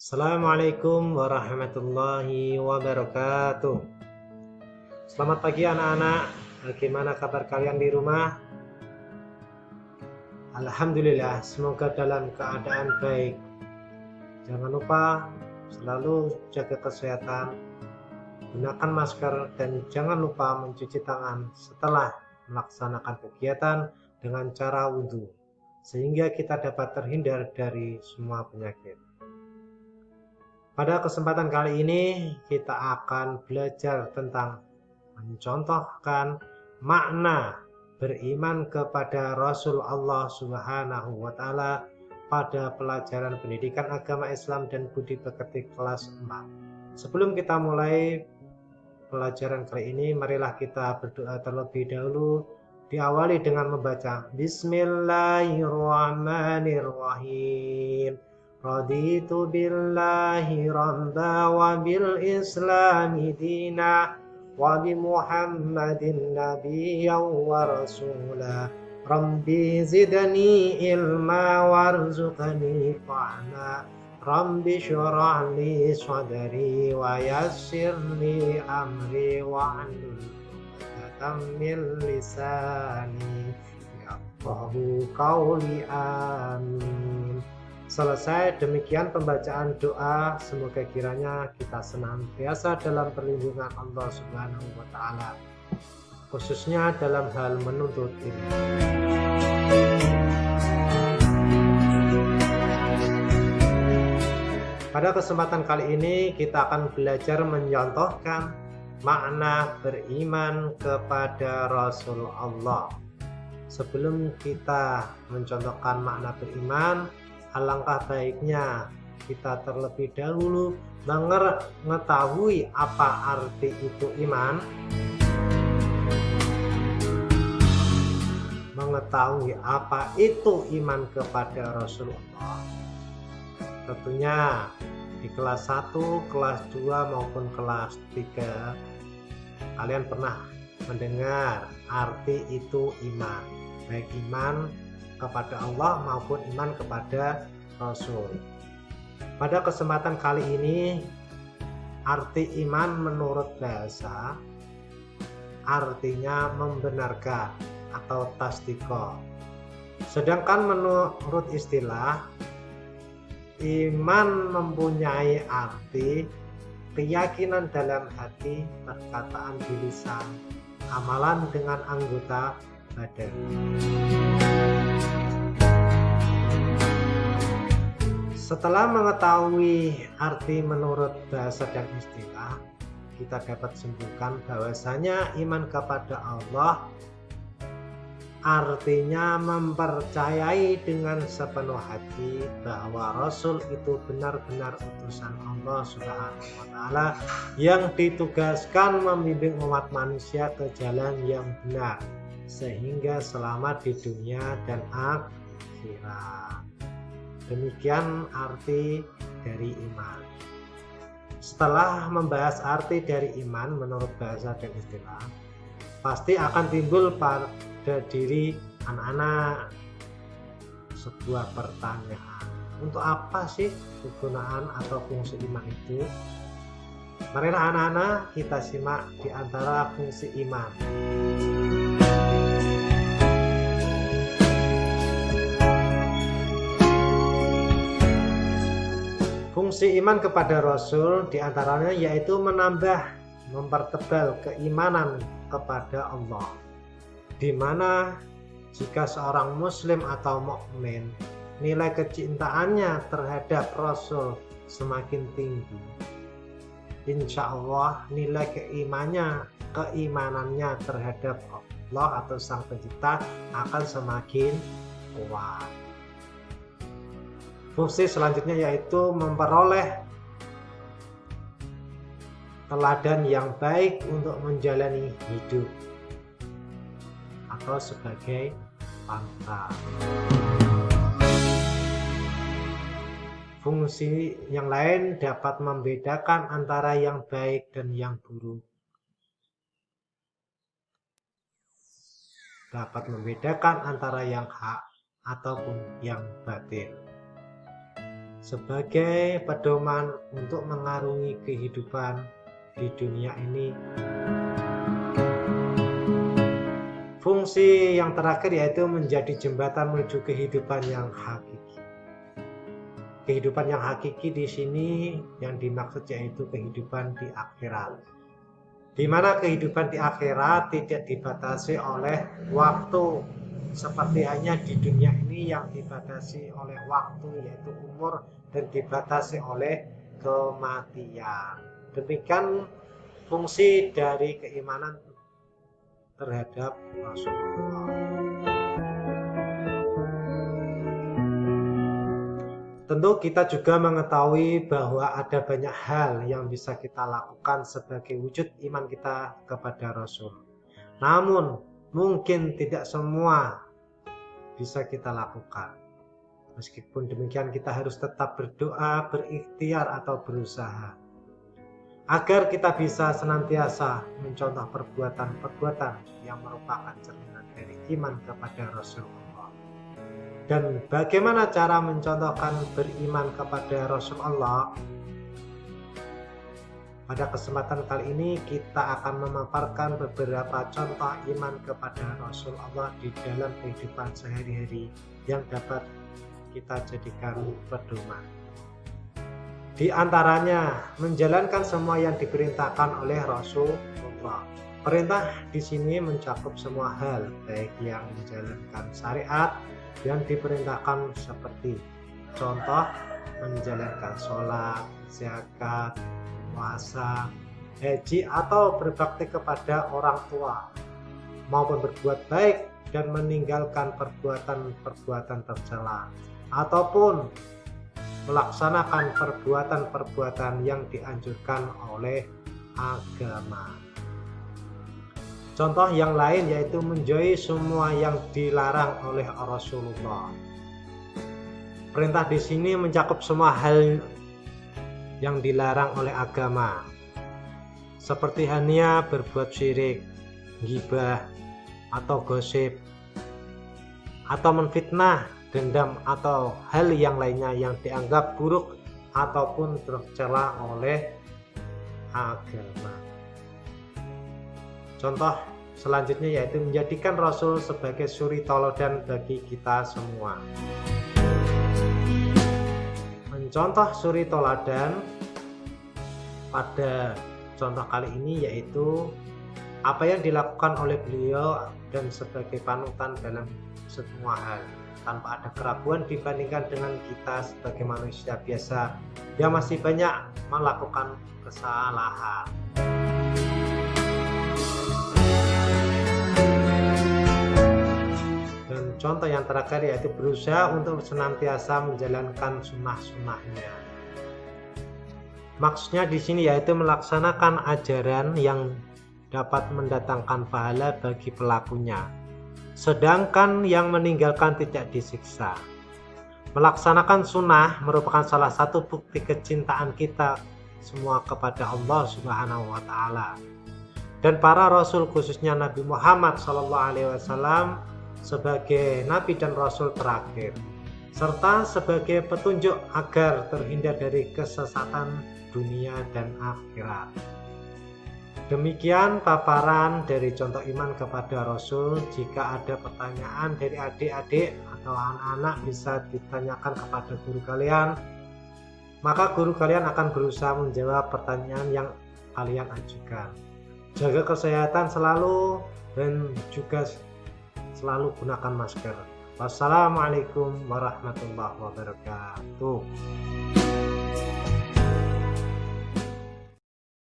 Assalamualaikum warahmatullahi wabarakatuh. Selamat pagi anak-anak. Bagaimana kabar kalian di rumah? Alhamdulillah, semoga dalam keadaan baik. Jangan lupa selalu jaga kesehatan, gunakan masker, dan jangan lupa mencuci tangan setelah melaksanakan kegiatan dengan cara wudhu, sehingga kita dapat terhindar dari semua penyakit. Pada kesempatan kali ini kita akan belajar tentang mencontohkan makna beriman kepada Rasul Allah Subhanahu wa taala pada pelajaran pendidikan agama Islam dan budi pekerti kelas 4. Sebelum kita mulai pelajaran kali ini, marilah kita berdoa terlebih dahulu. Diawali dengan membaca Bismillahirrahmanirrahim. Raditu billahi rabba wa bil islami dina wa bi Muhammadin nabiyyan wa rasula. Rabbi zidni ilma warzuqni fahma. Rabbi syrah li sadri wa yassir li amri wa hlul 'uqdatam min lisani yafqahu qawli. Amin. Selesai demikian pembacaan doa, semoga kiranya kita senantiasa dalam perlindungan Allah Subhanahu wa taala, khususnya dalam hal menuntut ilmu. Pada kesempatan kali ini kita akan belajar menyontohkan makna beriman kepada Rasul Allah. Sebelum kita mencontohkan makna beriman, alangkah baiknya kita terlebih dahulu mengetahui apa arti itu iman. Mengetahui apa itu iman kepada Rasulullah. Tentunya di kelas 1, kelas 2 maupun kelas 3 kalian pernah mendengar arti itu iman, baik iman kepada Allah maupun iman kepada Rasul. Pada kesempatan kali ini, arti iman menurut bahasa artinya membenarkan atau tasdiko. Sedangkan menurut istilah, iman mempunyai arti keyakinan dalam hati, perkataan di lisan, amalan dengan anggota badan. Setelah mengetahui arti menurut bahasa dan istilah, kita dapat simpulkan bahwasanya iman kepada Allah artinya mempercayai dengan sepenuh hati bahwa Rasul itu benar-benar utusan Allah Subhanahu wa taala yang ditugaskan membimbing umat manusia ke jalan yang benar sehingga selamat di dunia dan akhirat. Demikian arti dari iman. Setelah membahas arti dari iman menurut bahasa dan istilah, pasti akan timbul pada diri anak-anak sebuah pertanyaan. Untuk apa sih kegunaan atau fungsi iman itu? Marilah anak-anak kita simak di antara fungsi iman. Fungsi iman kepada Rasul diantaranya yaitu mempertebal keimanan kepada Allah, di mana jika seorang muslim atau mukmin nilai kecintaannya terhadap Rasul semakin tinggi, insya Allah nilai keimanannya terhadap Allah atau Sang Pencipta akan semakin kuat. Fungsi selanjutnya yaitu memperoleh teladan yang baik untuk menjalani hidup atau sebagai panutan. Fungsi yang lain dapat membedakan antara yang baik dan yang buruk. Dapat membedakan antara yang hak ataupun yang batil. sebagai pedoman untuk mengarungi kehidupan di dunia ini. Fungsi yang terakhir yaitu menjadi jembatan menuju kehidupan yang hakiki. Kehidupan yang hakiki di sini yang dimaksud yaitu kehidupan di akhirat. Di mana kehidupan di akhirat tidak dibatasi oleh waktu, seperti hanya di dunia ini yang dibatasi oleh waktu yaitu umur dan dibatasi oleh kematian. Demikian fungsi dari keimanan terhadap Rasulullah. Tentu kita juga mengetahui bahwa ada banyak hal yang bisa kita lakukan sebagai wujud iman kita kepada Rasul. Namun mungkin tidak semua bisa kita lakukan. Meskipun demikian kita harus tetap berdoa, berikhtiar atau berusaha agar kita bisa senantiasa mencontoh perbuatan-perbuatan yang merupakan cerminan dari iman kepada Rasulullah. Dan bagaimana cara mencontohkan beriman kepada Rasulullah? Pada kesempatan kali ini kita akan memaparkan beberapa contoh iman kepada Rasulullah di dalam kehidupan sehari-hari yang dapat kita jadikan pedoman. Di antaranya menjalankan semua yang diperintahkan oleh Rasulullah. Perintah di sini mencakup semua hal, baik yang menjalankan syariat yang diperintahkan seperti contoh menjalankan sholat, zakat, puasa, haji atau berbakti kepada orang tua, maupun berbuat baik dan meninggalkan perbuatan-perbuatan tercela, ataupun melaksanakan perbuatan-perbuatan yang dianjurkan oleh agama. Contoh yang lain yaitu menjauhi semua yang dilarang oleh Rasulullah. Perintah di sini mencakup semua hal yang dilarang oleh agama, seperti hanya berbuat syirik, ghibah atau gosip, atau menfitnah, dendam atau hal yang lainnya yang dianggap buruk ataupun tercela oleh agama. Contoh selanjutnya yaitu menjadikan Rasul sebagai suri tauladan bagi kita semua. Mencontoh suri tauladan pada contoh kali ini yaitu apa yang dilakukan oleh beliau dan sebagai panutan dalam semua hal, tanpa ada keraguan dibandingkan dengan kita sebagai manusia biasa yang masih banyak melakukan kesalahan. Dan contoh yang terakhir yaitu berusaha untuk senantiasa menjalankan sunnah-sunnahnya. Maksudnya di sini yaitu melaksanakan ajaran yang dapat mendatangkan pahala bagi pelakunya, sedangkan yang meninggalkan tidak disiksa. Melaksanakan sunnah merupakan salah satu bukti kecintaan kita semua kepada Allah Subhanahu wa Ta'ala dan para Rasul, khususnya Nabi Muhammad SAW sebagai Nabi dan Rasul terakhir, serta sebagai petunjuk agar terhindar dari kesesatan dunia dan akhirat. Demikian paparan dari contoh iman kepada Rasul. Jika ada pertanyaan dari adik-adik atau anak-anak bisa ditanyakan kepada guru kalian, maka guru kalian akan berusaha menjawab pertanyaan yang kalian ajukan. Jaga kesehatan selalu dan juga selalu gunakan masker. Wassalamualaikum warahmatullahi wabarakatuh.